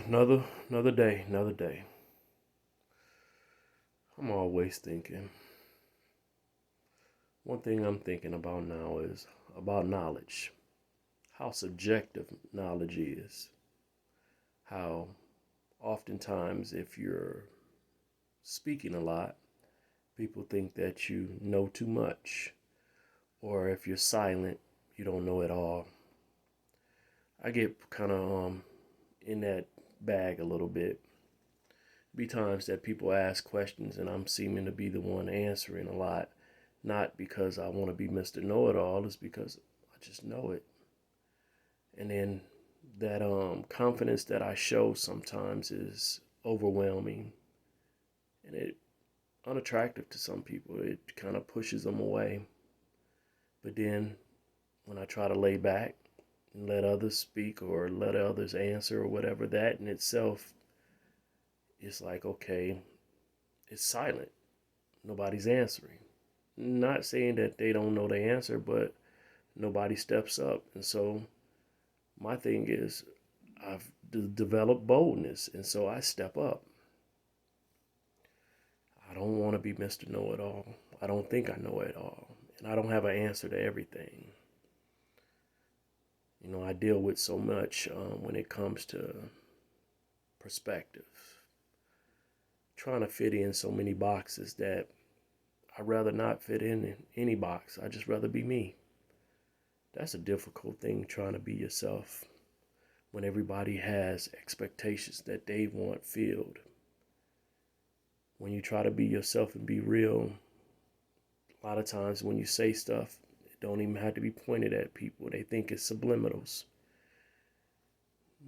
Another day, another day. I'm always thinking. One thing I'm thinking about now is about knowledge. How subjective knowledge is. How oftentimes if you're speaking a lot, people think that you know too much. Or if you're silent, you don't know it all. I get kind of in that bag a little bit. Be times that people ask questions and I'm seeming to be the one answering a lot, not because I want to be Mr. Know It All, it's because I just know it. And then that confidence that I show sometimes is overwhelming and it unattractive to some people. It kind of pushes them away. But then when I try to lay back and let others speak or let others answer or whatever, that in itself is like, okay, it's silent. Nobody's answering. Not saying that they don't know the answer, but nobody steps up. And so my thing is I've developed boldness, and so I step up. I don't want to be Mr. Know It All. I don't think I know it all, and I don't have an answer to everything. I deal with so much when it comes to perspective, trying to fit in so many boxes that I'd rather not fit in any box. I just rather be me. That's a difficult thing, trying to be yourself when everybody has expectations that they want filled. When you try to be yourself and be real, a lot of times when you say stuff, it don't even have to be pointed at people. They think it's subliminals.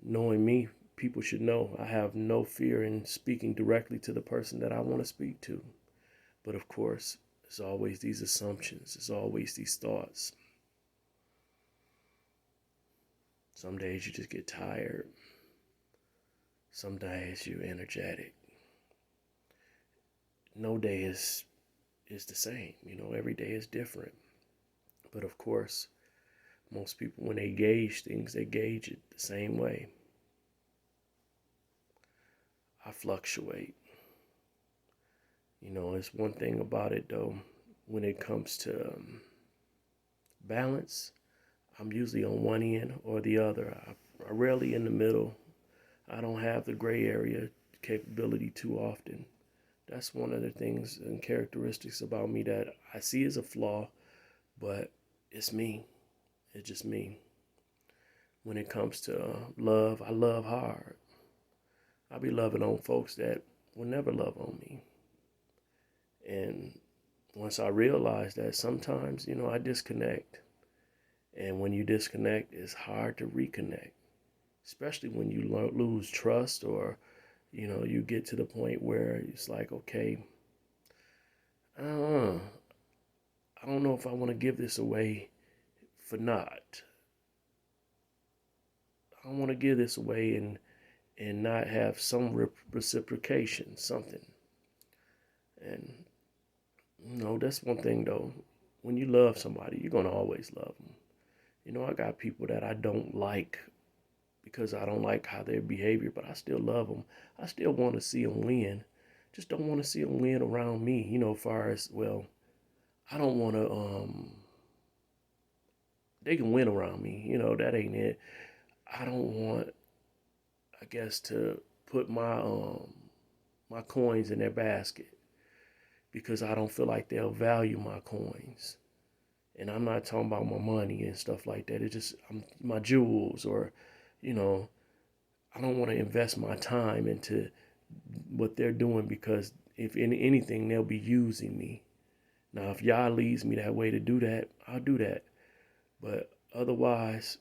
Knowing me, people should know I have no fear in speaking directly to the person that I want to speak to. But of course, there's always these assumptions. There's always these thoughts. Some days you just get tired. Some days you're energetic. No day is the same. Every day is different. But of course, most people, when they gauge things, they gauge it the same way. I fluctuate. It's one thing about it though, when it comes to balance, I'm usually on one end or the other. I rarely in the middle. I don't have the gray area capability too often. That's one of the things and characteristics about me that I see as a flaw, but it's me. It's just me. When it comes to love, I love hard. I be loving on folks that will never love on me. And once I realize that sometimes, I disconnect. And when you disconnect, it's hard to reconnect, especially when you lose trust or, you get to the point where it's like, okay, uh, I don't know if I want to give this away for not. I want to give this away and not have some reciprocation, something. And that's one thing though. When you love somebody, you're gonna always love them. I got people that I don't like because I don't like how their behavior, but I still love them. I still want to see them win. Just don't want to see them win around me. As far as, well, I don't want to. They can win around me. That ain't it. I don't want, I guess, to put my coins in their basket because I don't feel like they'll value my coins. And I'm not talking about my money and stuff like that. It's just my jewels or, you know, I don't want to invest my time into what they're doing because if anything, they'll be using me. Now, if Yah leads me that way to do that, I'll do that. But otherwise,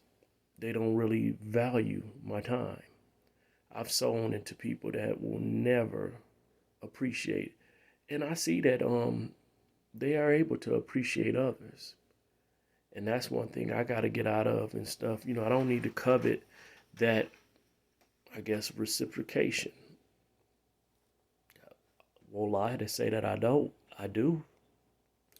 they don't really value my time. I've sown into people that will never appreciate. And I see that they are able to appreciate others. And that's one thing I got to get out of and stuff. I don't need to covet that, I guess, reciprocation. Won't lie to say that I don't. I do.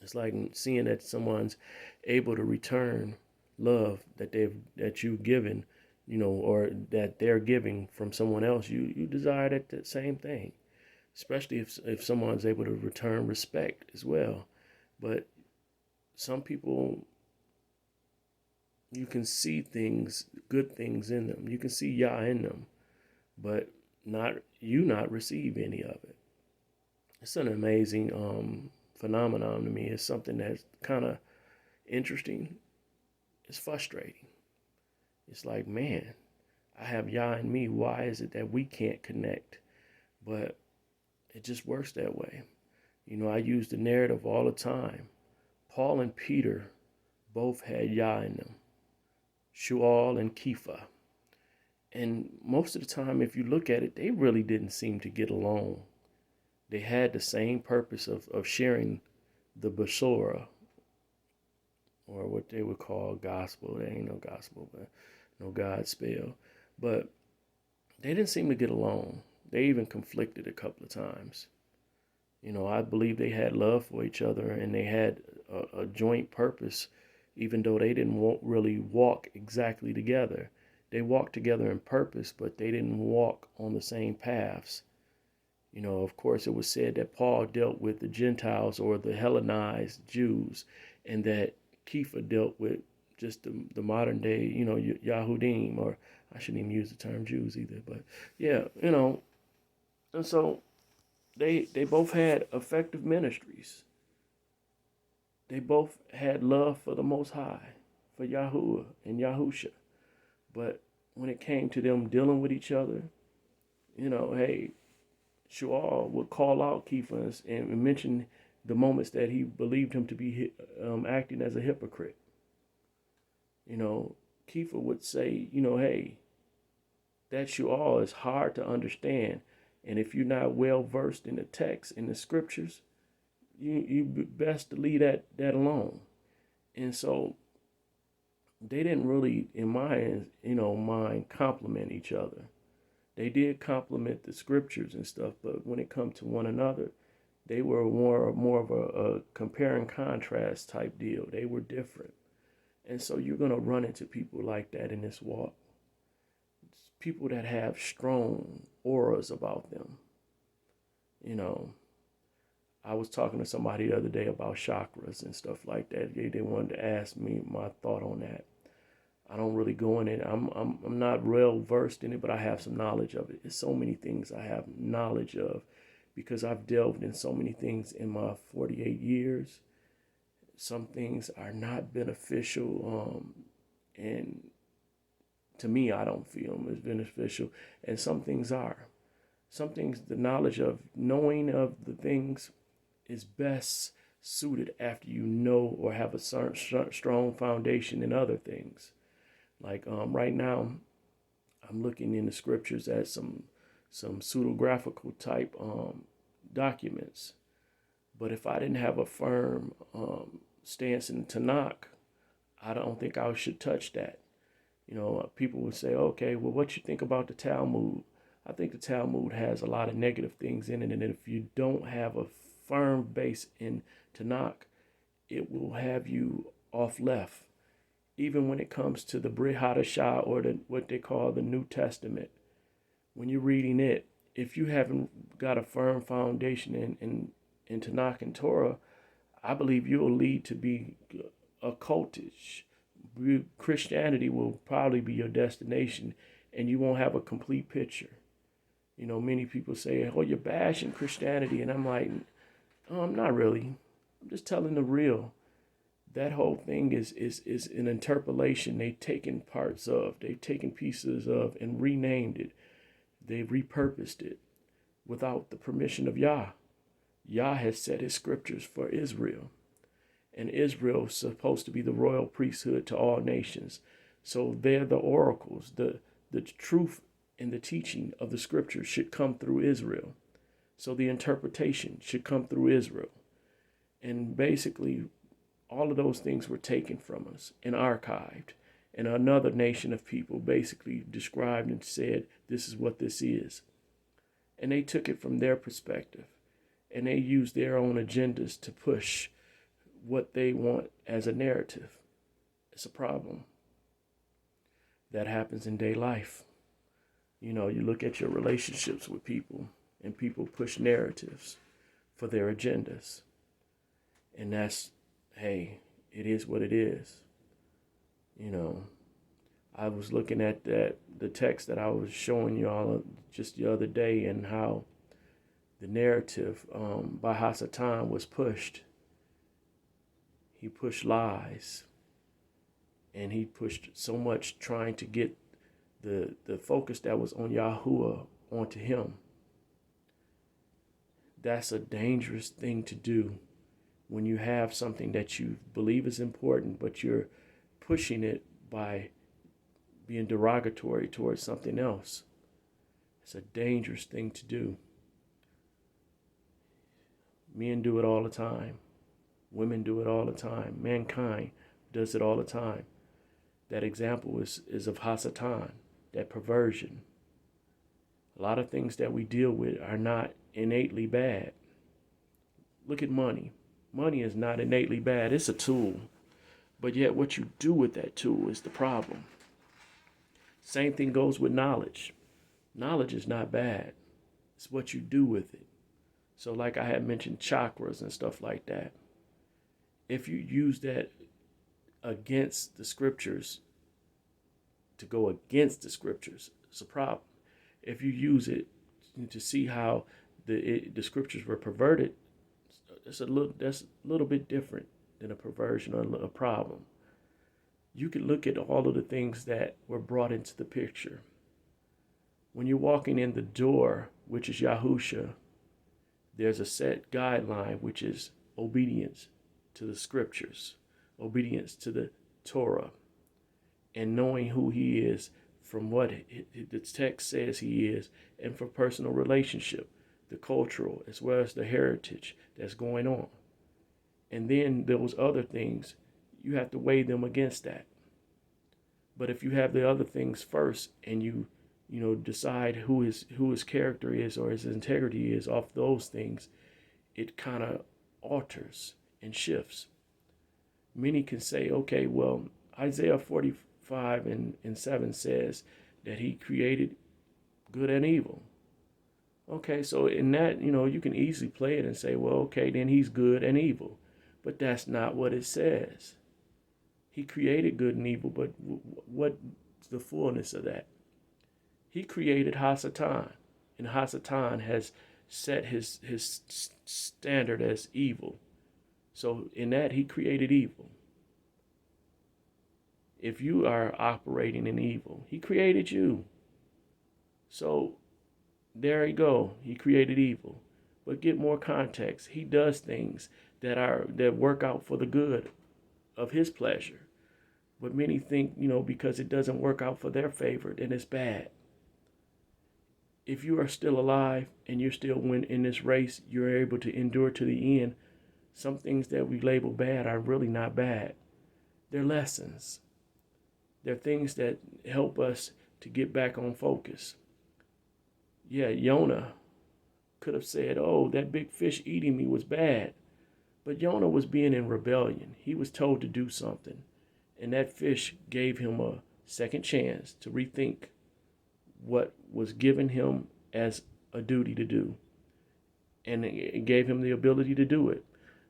It's like seeing that someone's able to return love that you've given. or that they're giving from someone else, you desire that same thing, especially if someone's able to return respect as well. But some people, you can see things, good things in them. You can see Yah in them, but not receive any of it. It's an amazing phenomenon to me. It's something that's kind of interesting. It's frustrating. It's like, man, I have Yah in me. Why is it that we can't connect? But it just works that way. I use the narrative all the time. Paul and Peter both had Yah in them. Shual and Kepha. And most of the time, if you look at it, they really didn't seem to get along. They had the same purpose of sharing the Basora, or what they would call gospel. There ain't no gospel, but no God spell. But they didn't seem to get along. They even conflicted a couple of times. I believe they had love for each other, and they had a joint purpose, even though they didn't really walk exactly together. They walked together in purpose, but they didn't walk on the same paths. Of course, it was said that Paul dealt with the Gentiles or the Hellenized Jews, and that Kepha dealt with just the modern day, Yahudim, or I shouldn't even use the term Jews either, but yeah, and so they both had effective ministries. They both had love for the Most High, for Yahuwah and Yahusha. But when it came to them dealing with each other, hey, Shual would call out Kepha and mention the moments that he believed him to be acting as a hypocrite. Kepha would say, hey, that Shual is hard to understand. And if you're not well versed in the text, in the scriptures, you best to leave that alone. And so they didn't really, in my mind, compliment each other. They did compliment the scriptures and stuff, but when it comes to one another, they were more of a compare and contrast type deal. They were different. And so you're going to run into people like that in this walk. It's people that have strong auras about them. I was talking to somebody the other day about chakras and stuff like that. They wanted to ask me my thought on that. I don't really go in it. I'm not well versed in it, but I have some knowledge of it. There's so many things I have knowledge of because I've delved in so many things in my 48 years. Some things are not beneficial, and to me, I don't feel them as beneficial, and some things are. Some things, the knowledge of knowing of the things is best suited after you know or have a strong foundation in other things. Like right now, I'm looking in the scriptures at some pseudographical type documents. But if I didn't have a firm stance in Tanakh, I don't think I should touch that. People would say, okay, well, what you think about the Talmud? I think the Talmud has a lot of negative things in it, and if you don't have a firm base in Tanakh, it will have you off left. Even when it comes to the Brit Hadashah, or what they call the New Testament, when you're reading it, if you haven't got a firm foundation in Tanakh and Torah, I believe you'll lead to be occultish. Christianity will probably be your destination, and you won't have a complete picture. Many people say, oh, you're bashing Christianity, and I'm like, oh, I'm not really. I'm just telling the real. That whole thing is an interpolation. They've taken parts of, they've taken pieces of and renamed it. They've repurposed it without the permission of Yah. Yah has set his scriptures for Israel. And Israel is supposed to be the royal priesthood to all nations. So they're the oracles. The truth and the teaching of the scriptures should come through Israel. So the interpretation should come through Israel. And basically, all of those things were taken from us and archived. And another nation of people basically described and said, this is what this is. And they took it from their perspective. And they used their own agendas to push what they want as a narrative. It's a problem. That happens in day life. You know, you look at your relationships with people, and people push narratives for their agendas. And that's, hey, it is what it is. You know, I was looking at the text that I was showing y'all just the other day, and how the narrative by Hasatan was pushed. He pushed lies, and he pushed so much trying to get the focus that was on Yahuwah onto him. That's a dangerous thing to do when you have something that you believe is important, but you're pushing it by being derogatory towards something else. It's a dangerous thing to do. Men do it all the time. Women do it all the time. Mankind does it all the time. That example is of Hasatan, that perversion. A lot of things that we deal with are not innately bad. Look at money. Money is not innately bad. It's a tool. But yet what you do with that tool is the problem. Same thing goes with knowledge. Knowledge is not bad. It's what you do with it. So like I had mentioned chakras and stuff like that. If you use that against the scriptures, to go against the scriptures, it's a problem. If you use it to see how the scriptures were perverted, that's a little bit different than a perversion or a problem. You can look at all of the things that were brought into the picture. When you're walking in the door, which is Yahusha, there's a set guideline, which is obedience to the scriptures, obedience to the Torah, and knowing who he is from what the text says he is, and for personal relationship, the cultural as well as the heritage that's going on. And then those other things, you have to weigh them against that. But if you have the other things first, and you decide who his character is or his integrity is off those things, it kind of alters and shifts. Many can say, okay, well, Isaiah 45 and 7 says that he created good and evil. Okay, so in that, you can easily play it and say, well, okay, then he's good and evil. But that's not what it says. He created good and evil, but what's the fullness of that? He created Hasatan, and Hasatan has set his standard as evil. So in that, he created evil. If you are operating in evil, he created you. So there you go. He created evil. But get more context. He does things that work out for the good of his pleasure. But many think, because it doesn't work out for their favor, then it's bad. If you are still alive and you're still in this race, you're able to endure to the end. Some things that we label bad are really not bad. They're lessons. They're things that help us to get back on focus. Yeah, Jonah could have said, oh, that big fish eating me was bad. But Jonah was being in rebellion. He was told to do something. And that fish gave him a second chance to rethink what was given him as a duty to do. And it gave him the ability to do it.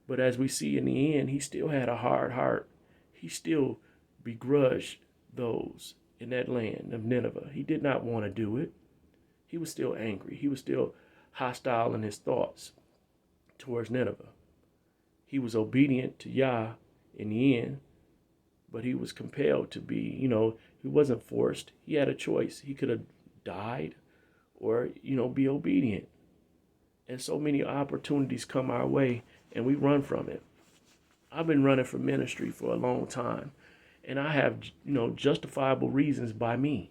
But as we see in the end, he still had a hard heart. He still begrudged those in that land of Nineveh. He did not want to do it. He was still angry. He was still hostile in his thoughts towards Nineveh. He was obedient to Yah in the end, but he was compelled to be, he wasn't forced. He had a choice. He could have died or, be obedient. And so many opportunities come our way and we run from it. I've been running for ministry for a long time, and I have, justifiable reasons by me.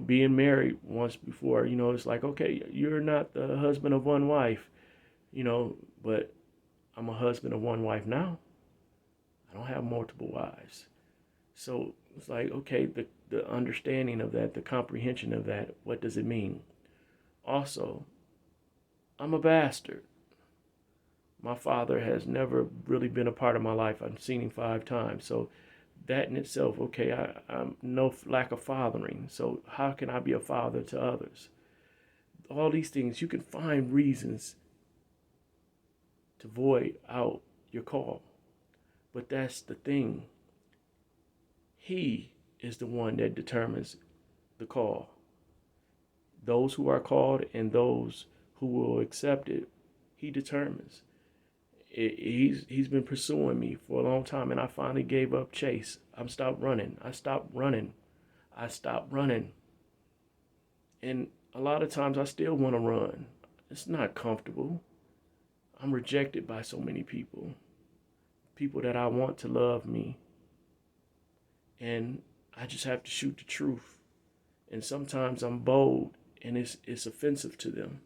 Being married once before, it's like, okay, you're not the husband of one wife, but I'm a husband of one wife now. I don't have multiple wives. So it's like, okay, the understanding of that, the comprehension of that, what does it mean? Also, I'm a bastard. My father has never really been a part of my life. I've seen him 5 times. So that in itself, okay, I'm no lack of fathering. So how can I be a father to others? All these things, you can find reasons to void out your call. But that's the thing. He is the one that determines the call. Those who are called and those who will accept it, he determines. He's been pursuing me for a long time, and I finally gave up chase. I stopped running. I stopped running. And a lot of times I still want to run. It's not comfortable. I'm rejected by so many people. People that I want to love me. And I just have to shoot the truth. And sometimes I'm bold and it's offensive to them.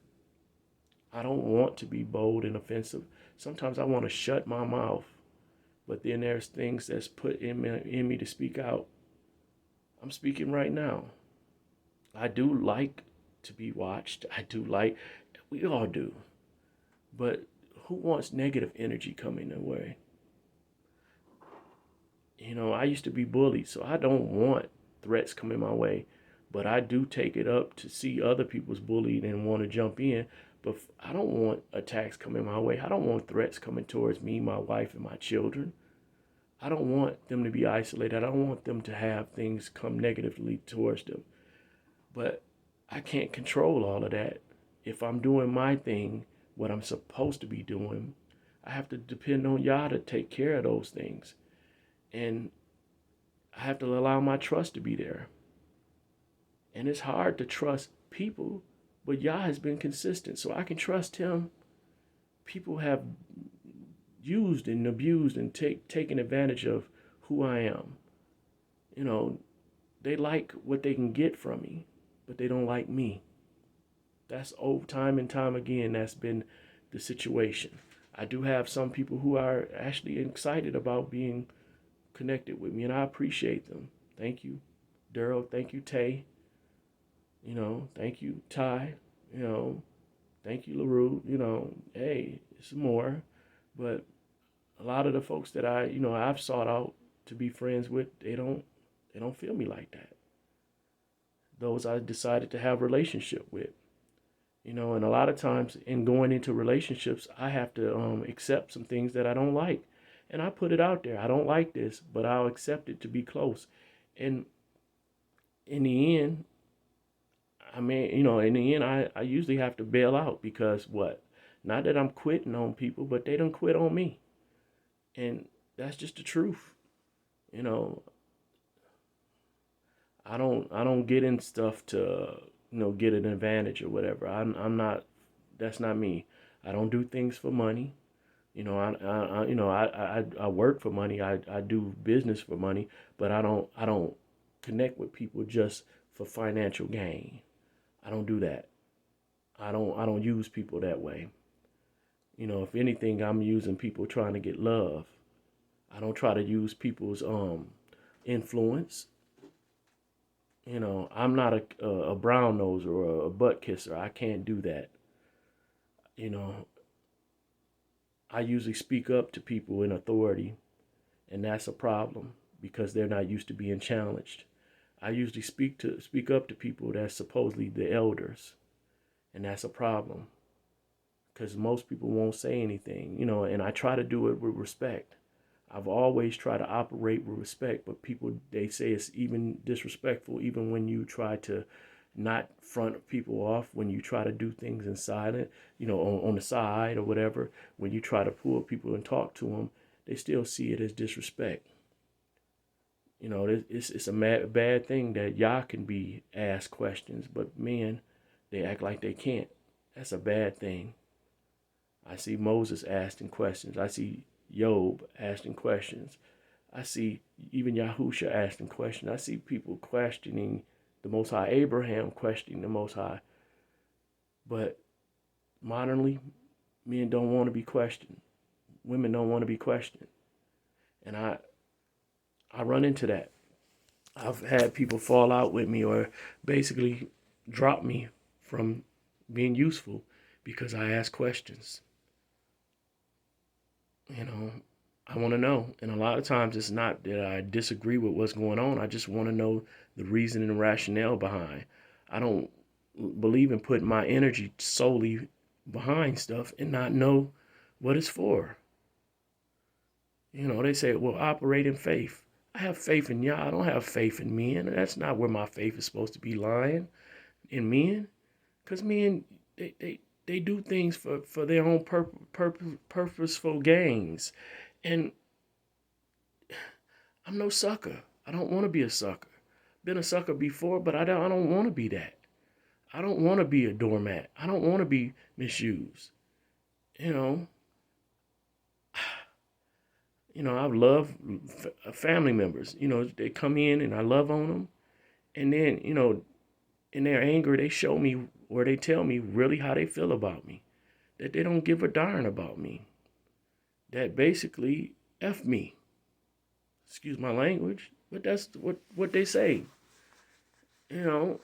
I don't want to be bold and offensive. Sometimes I want to shut my mouth. But then there's things that's put in me to speak out. I'm speaking right now. I do like to be watched. We all do. But who wants negative energy coming their way? You know, I used to be bullied, so I don't want threats coming my way. But I do take it up to see other people's bullied and want to jump in. But I don't want attacks coming my way. I don't want threats coming towards me, my wife, and my children. I don't want them to be isolated. I don't want them to have things come negatively towards them. But I can't control all of that. If I'm doing my thing, what I'm supposed to be doing, I have to depend on y'all to take care of those things. And I have to allow my trust to be there. And it's hard to trust people, but Yah has been consistent, so I can trust him. People have used and abused and taken advantage of who I am. You know, they like what they can get from me, but they don't like me. That's over time and time again, that's been the situation. I do have some people who are actually excited about being connected with me, and I appreciate them. Thank you, Daryl. Thank you, Tay. You know, thank you, Ty. You know, thank you, LaRue. You know, hey, it's more. But a lot of the folks that I've sought out to be friends with, they don't feel me like that. Those I decided to have a relationship with. You know, and a lot of times in going into relationships, I have to accept some things that I don't like. And I put it out there. I don't like this, but I'll accept it to be close. And in the end, I usually have to bail out because what? Not that I'm quitting on people, but they don't quit on me. And that's just the truth. You know, I don't get in stuff to, get an advantage or whatever. I'm not, that's not me. I don't do things for money. I work for money. I do business for money, but I don't connect with people just for financial gain. I don't do that. I don't use people that way. You know, if anything, I'm using people trying to get love. I don't try to use people's influence. You know, I'm not a brown nose or a butt kisser. I can't do that. You know, I usually speak up to people in authority, and that's a problem because they're not used to being challenged. I usually speak up to people that's supposedly the elders, and that's a problem because most people won't say anything, and I try to do it with respect. I've always tried to operate with respect, but people, they say it's even disrespectful even when you try to not front people off, when you try to do things in silent, on the side or whatever. When you try to pull people and talk to them, they still see it as disrespect. It's a bad thing that y'all can be asked questions, but men, they act like they can't. That's a bad thing. I see Moses asking questions. I see Job asking questions. I see even Yahusha asking questions. I see people questioning the Most High, Abraham questioning the Most High. But modernly, men don't want to be questioned. Women don't want to be questioned. And I run into that. I've had people fall out with me or basically drop me from being useful because I ask questions. You know, I want to know. And a lot of times it's not that I disagree with what's going on. I just want to know the reason and rationale behind. I don't believe in putting my energy solely behind stuff and not know what it's for. You know, they say, well, operate in faith. I have faith in y'all. I don't have faith in men. That's not where my faith is supposed to be lying, in men. Because men, they do things for their own purposeful gains. And I'm no sucker. I don't want to be a sucker. Been a sucker before, but I don't want to be that. I don't want to be a doormat. I don't want to be misused. You know, I've loved family members. They come in and I love on them. And then, in their anger, they show me or they tell me really how they feel about me. That they don't give a darn about me. That basically F me. Excuse my language, but that's what they say. You know,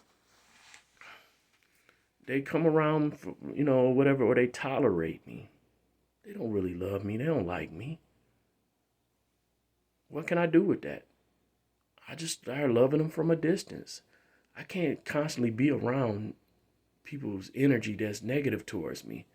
they come around, for, whatever, or they tolerate me. They don't really love me. They don't like me. What can I do with that? I just start loving them from a distance. I can't constantly be around people's energy that's negative towards me.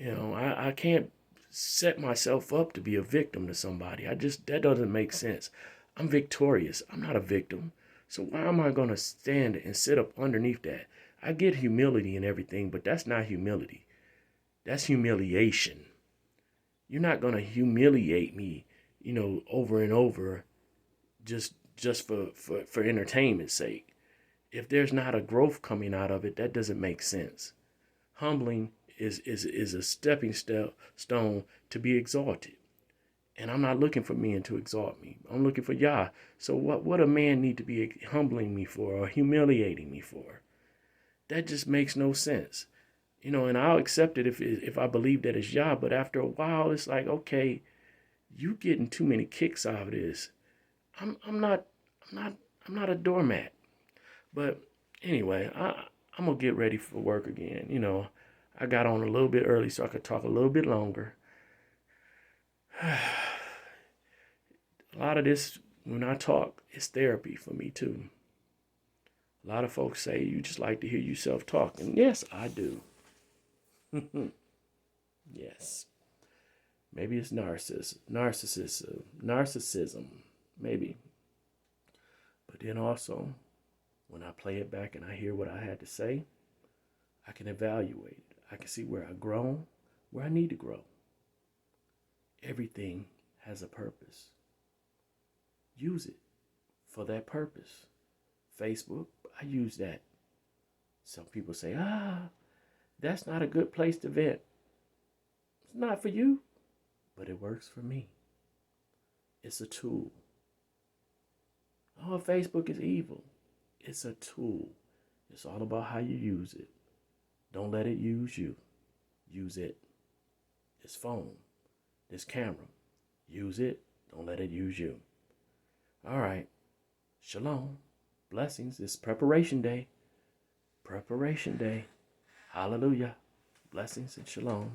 I can't set myself up to be a victim to somebody. That doesn't make sense. I'm victorious. I'm not a victim. So why am I going to stand and sit up underneath that? I get humility and everything, but that's not humility. That's humiliation. You're not going to humiliate me, over and over just for entertainment's sake. If there's not a growth coming out of it, that doesn't make sense. Humbling is a stepping stone to be exalted. And I'm not looking for men to exalt me. I'm looking for Yah. So what a man need to be humbling me for or humiliating me for? That just makes no sense. And I'll accept it if I believe that it's Yah. But after a while, it's like, okay, you getting too many kicks out of this. I'm not a doormat. But anyway, I'm gonna get ready for work again. I got on a little bit early so I could talk a little bit longer. A lot of this, when I talk, is therapy for me too. A lot of folks say you just like to hear yourself talk, and yes, I do. Yes. Maybe it's narcissism, maybe. But then also, when I play it back and I hear what I had to say, I can evaluate it. I can see where I've grown, where I need to grow. Everything has a purpose. Use it for that purpose. Facebook, I use that. Some people say, that's not a good place to vent. It's not for you, but it works for me. It's a tool. Oh, Facebook is evil. It's a tool. It's all about how you use it. Don't let it use you. Use it. This phone, this camera. Use it. Don't let it use you. All right. Shalom. Blessings. It's preparation day. Preparation day. Hallelujah. Blessings and shalom.